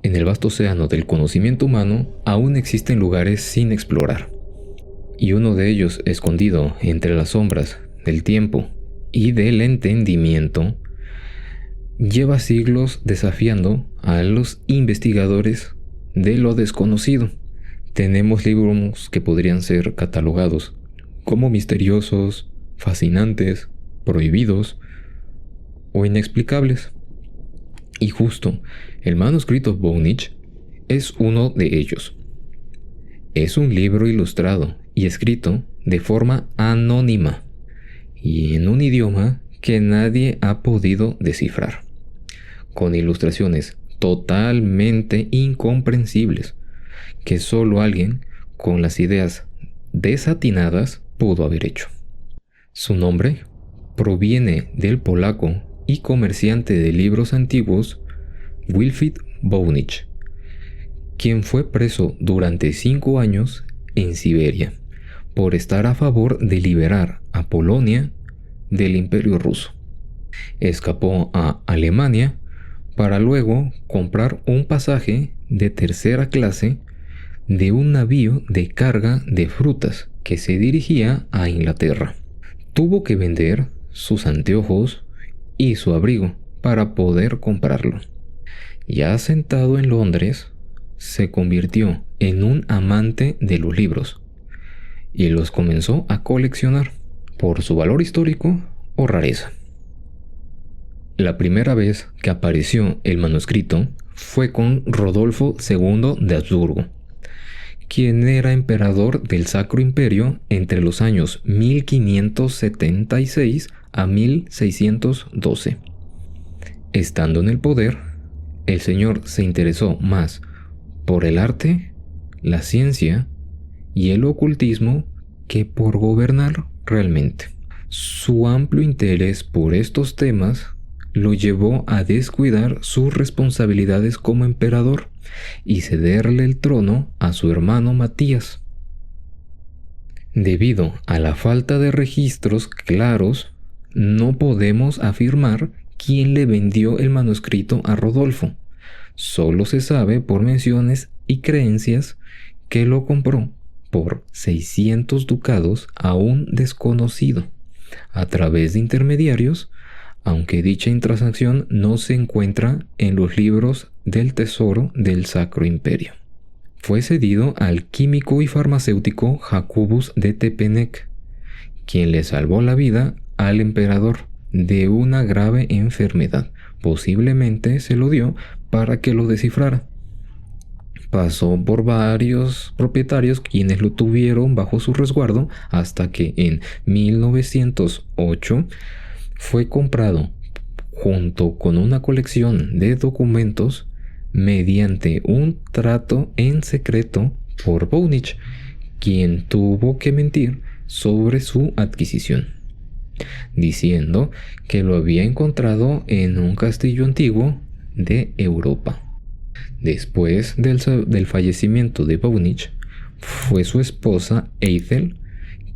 En el vasto océano del conocimiento humano aún existen lugares sin explorar. Y uno de ellos, escondido entre las sombras del tiempo y del entendimiento, lleva siglos desafiando a los investigadores de lo desconocido. Tenemos libros que podrían ser catalogados como misteriosos, fascinantes, prohibidos o inexplicables. Y justo el manuscrito Voynich es uno de ellos. Es un libro ilustrado y escrito de forma anónima y en un idioma que nadie ha podido descifrar, con ilustraciones totalmente incomprensibles que solo alguien con las ideas desatinadas pudo haber hecho. Su nombre proviene del polaco y comerciante de libros antiguos Wilfrid Voynich, quien fue preso durante 5 años en Siberia por estar a favor de liberar a Polonia del Imperio Ruso. Escapó a Alemania para luego comprar un pasaje de tercera clase de un navío de carga de frutas que se dirigía a Inglaterra. Tuvo que vender sus anteojos y su abrigo para poder comprarlo. Ya sentado en Londres, se convirtió en un amante de los libros y los comenzó a coleccionar por su valor histórico o rareza. La primera vez que apareció el manuscrito fue con Rodolfo II de Habsburgo, quien era emperador del Sacro Imperio entre los años 1576 a 1612. Estando en el poder, el señor se interesó más por el arte, la ciencia y el ocultismo que por gobernar realmente. Su amplio interés por estos temas lo llevó a descuidar sus responsabilidades como emperador y cederle el trono a su hermano Matías. Debido a la falta de registros claros, no podemos afirmar quién le vendió el manuscrito a Rodolfo. Solo se sabe por menciones y creencias que lo compró por 600 ducados a un desconocido, a través de intermediarios, aunque dicha transacción no se encuentra en los libros del tesoro del Sacro Imperio. Fue cedido al químico y farmacéutico Jacobus de Tepenec, quien le salvó la vida al emperador de una grave enfermedad. Posiblemente se lo dio para que lo descifrara. Pasó por varios propietarios quienes lo tuvieron bajo su resguardo hasta que en 1908 fue comprado junto con una colección de documentos mediante un trato en secreto por Voynich, quien tuvo que mentir sobre su adquisición, diciendo que lo había encontrado en un castillo antiguo de Europa. Después del fallecimiento de Voynich, fue su esposa Ethel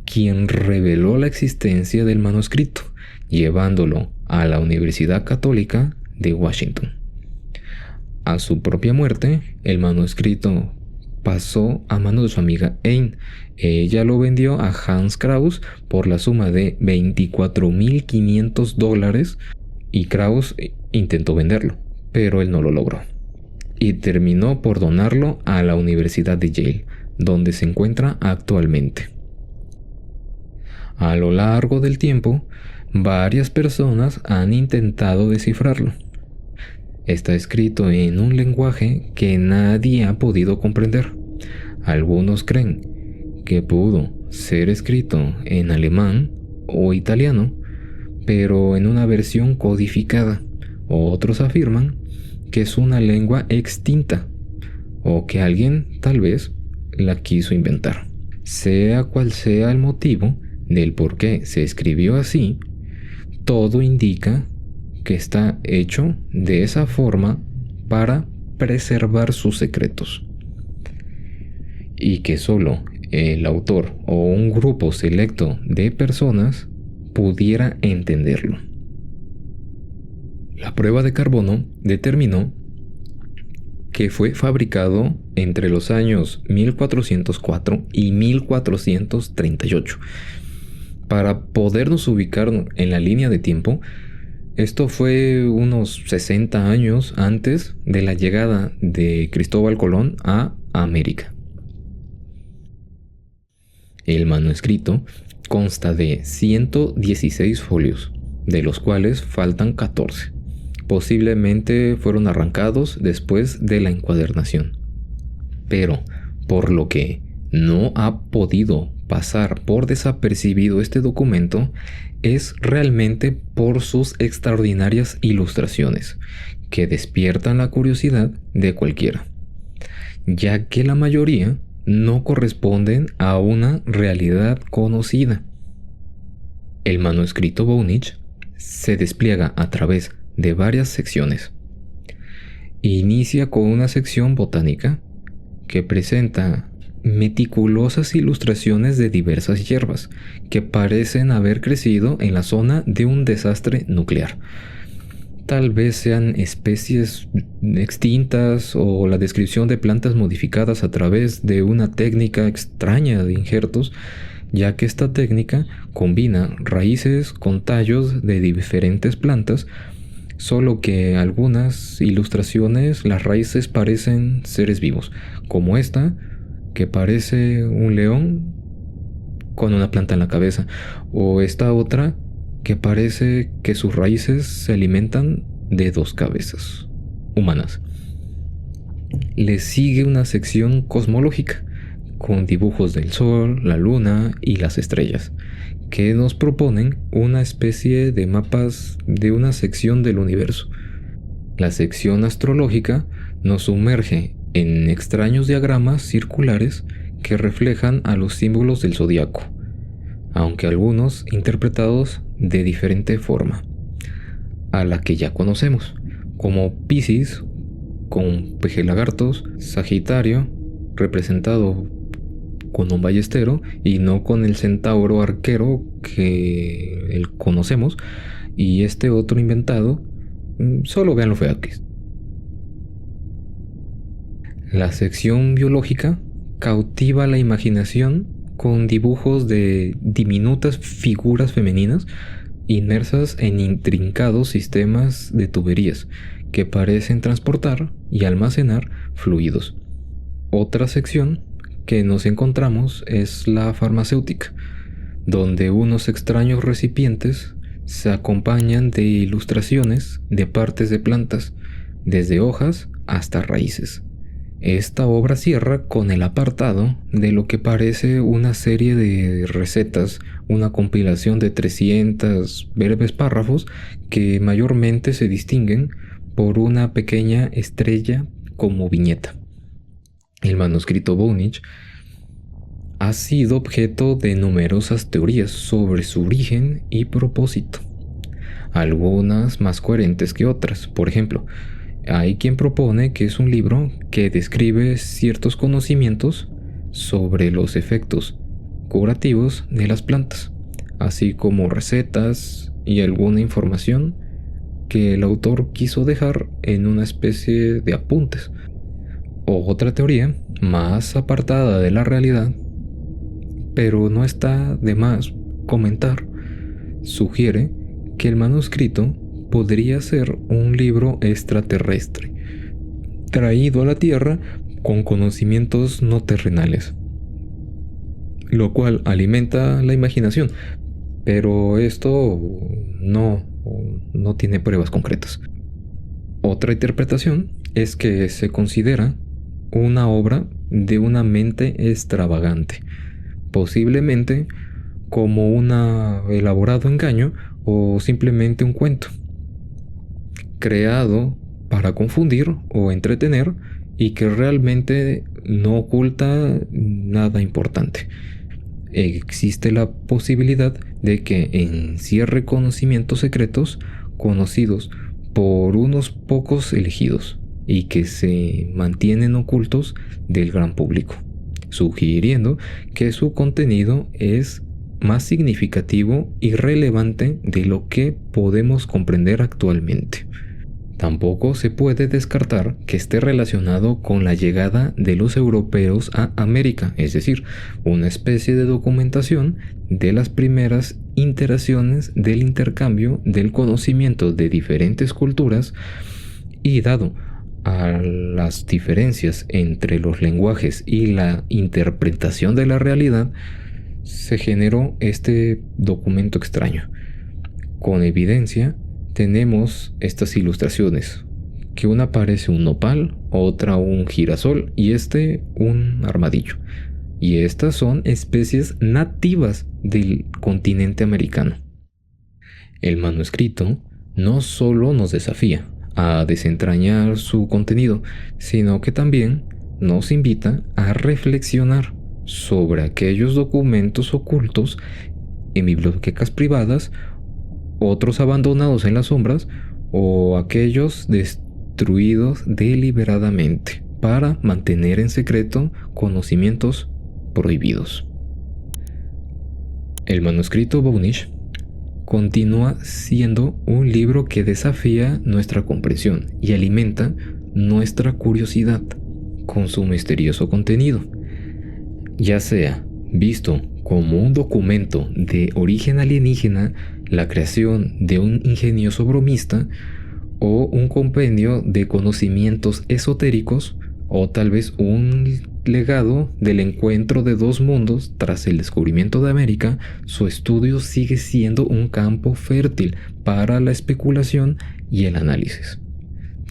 quien reveló la existencia del manuscrito, llevándolo a la Universidad Católica de Washington. A su propia muerte, el manuscrito pasó a manos de su amiga Anne. Ella lo vendió a Hans Kraus por la suma de $24,500 y Kraus intentó venderlo, pero él no lo logró y terminó por donarlo a la Universidad de Yale, donde se encuentra actualmente. A lo largo del tiempo, varias personas han intentado descifrarlo. Está escrito en un lenguaje que nadie ha podido comprender. Algunos creen que pudo ser escrito en alemán o italiano, pero en una versión codificada. Otros afirman que es una lengua extinta o que alguien tal vez la quiso inventar. Sea cual sea el motivo del por qué se escribió así, todo indica que está hecho de esa forma para preservar sus secretos y que solo el autor o un grupo selecto de personas pudiera entenderlo. La prueba de carbono determinó que fue fabricado entre los años 1404 y 1438. Para podernos ubicar en la línea de tiempo, esto fue unos 60 años antes de la llegada de Cristóbal Colón a América. El manuscrito consta de 116 folios, de los cuales faltan 14. Posiblemente fueron arrancados después de la encuadernación. Pero, por lo que no ha podido pasar por desapercibido este documento, es realmente por sus extraordinarias ilustraciones, que despiertan la curiosidad de cualquiera, ya que la mayoría no corresponden a una realidad conocida. El manuscrito Voynich se despliega a través de varias secciones. Inicia con una sección botánica que presenta meticulosas ilustraciones de diversas hierbas que parecen haber crecido en la zona de un desastre nuclear. Tal vez sean especies extintas o la descripción de plantas modificadas a través de una técnica extraña de injertos, ya que esta técnica combina raíces con tallos de diferentes plantas, solo que algunas ilustraciones las raíces parecen seres vivos, como esta, que parece un león con una planta en la cabeza, o esta otra que parece que sus raíces se alimentan de 2 cabezas humanas. Le sigue una sección cosmológica con dibujos del Sol, la Luna y las estrellas, que nos proponen una especie de mapas de una sección del universo. La sección astrológica nos sumerge en extraños diagramas circulares que reflejan a los símbolos del zodiaco, aunque algunos interpretados de diferente forma a la que ya conocemos, como Piscis con pejelagartos, Sagitario representado con un ballestero y no con el centauro arquero que conocemos, y este otro inventado, solo vean lo feo que es. La sección biológica cautiva la imaginación con dibujos de diminutas figuras femeninas inmersas en intrincados sistemas de tuberías que parecen transportar y almacenar fluidos. Otra sección que nos encontramos es la farmacéutica, donde unos extraños recipientes se acompañan de ilustraciones de partes de plantas, desde hojas hasta raíces. Esta obra cierra con el apartado de lo que parece una serie de recetas, una compilación de 300 breves párrafos que mayormente se distinguen por una pequeña estrella como viñeta. El manuscrito Voynich ha sido objeto de numerosas teorías sobre su origen y propósito, algunas más coherentes que otras. Por ejemplo, hay quien propone que es un libro que describe ciertos conocimientos sobre los efectos curativos de las plantas, así como recetas y alguna información que el autor quiso dejar en una especie de apuntes. Otra teoría, más apartada de la realidad, pero no está de más comentar, sugiere que el manuscrito podría ser un libro extraterrestre, traído a la Tierra con conocimientos no terrenales, lo cual alimenta la imaginación, pero esto no tiene pruebas concretas. Otra interpretación es que se considera una obra de una mente extravagante, posiblemente como un elaborado engaño o simplemente un cuento, creado para confundir o entretener y que realmente no oculta nada importante. Existe la posibilidad de que encierre conocimientos secretos conocidos por unos pocos elegidos y que se mantienen ocultos del gran público, sugiriendo que su contenido es más significativo y relevante de lo que podemos comprender actualmente. Tampoco se puede descartar que esté relacionado con la llegada de los europeos a América, es decir, una especie de documentación de las primeras interacciones del intercambio del conocimiento de diferentes culturas, y dado a las diferencias entre los lenguajes y la interpretación de la realidad, se generó este documento extraño. Con evidencia tenemos estas ilustraciones, que una parece un nopal, otra un girasol y un armadillo. Y estas son especies nativas del continente americano. El manuscrito no solo nos desafía a desentrañar su contenido, sino que también nos invita a reflexionar sobre aquellos documentos ocultos en bibliotecas privadas, otros abandonados en las sombras o aquellos destruidos deliberadamente para mantener en secreto conocimientos prohibidos. El manuscrito Voynich continúa siendo un libro que desafía nuestra comprensión y alimenta nuestra curiosidad con su misterioso contenido, ya sea visto como un documento de origen alienígena, la creación de un ingenioso bromista, o un compendio de conocimientos esotéricos, o tal vez un legado del encuentro de dos mundos tras el descubrimiento de América. Su estudio sigue siendo un campo fértil para la especulación y el análisis.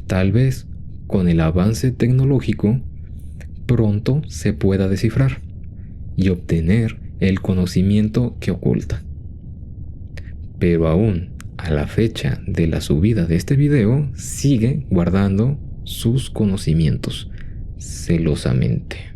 Tal vez, con el avance tecnológico, pronto se pueda descifrar y obtener el conocimiento que oculta. Pero aún a la fecha de la subida de este video, sigue guardando sus conocimientos celosamente.